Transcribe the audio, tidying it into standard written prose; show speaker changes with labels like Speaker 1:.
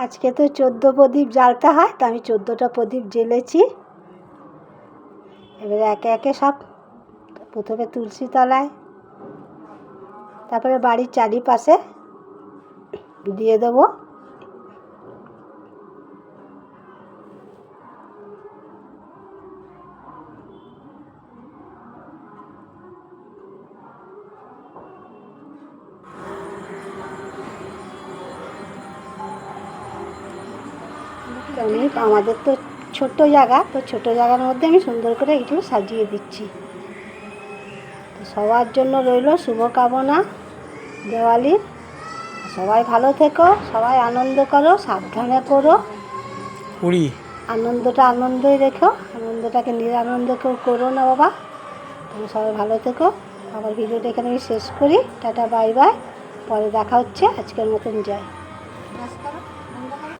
Speaker 1: আজকে তো 14 প্রদীপ জ্বালতে হয়, তো আমি 14টা প্রদীপ জ্বেলেছি। এবারে একে একে সব প্রথমে তুলসী তলায়, তারপরে বাড়ির চারিপাশে দিয়ে দেবো। আমাদের তো ছোট্ট জায়গা, তো ছোটো জায়গার মধ্যে আমি সুন্দর করে এগুলো সাজিয়ে দিচ্ছি। তো সবার জন্য রইল শুভকামনা দেওয়ালির। সবাই ভালো থেকো, সবাই আনন্দ করো, সাবধানে করো। আনন্দটা আনন্দই রেখো, আনন্দটাকে নিরানন্দ কেউ করো না বাবা। তুমি সবাই ভালো থেকো। আমার ভিডিওটা এখানে আমি শেষ করি। Tata, bye bye. পরে দেখা হচ্ছে। আজকের মতন যাই।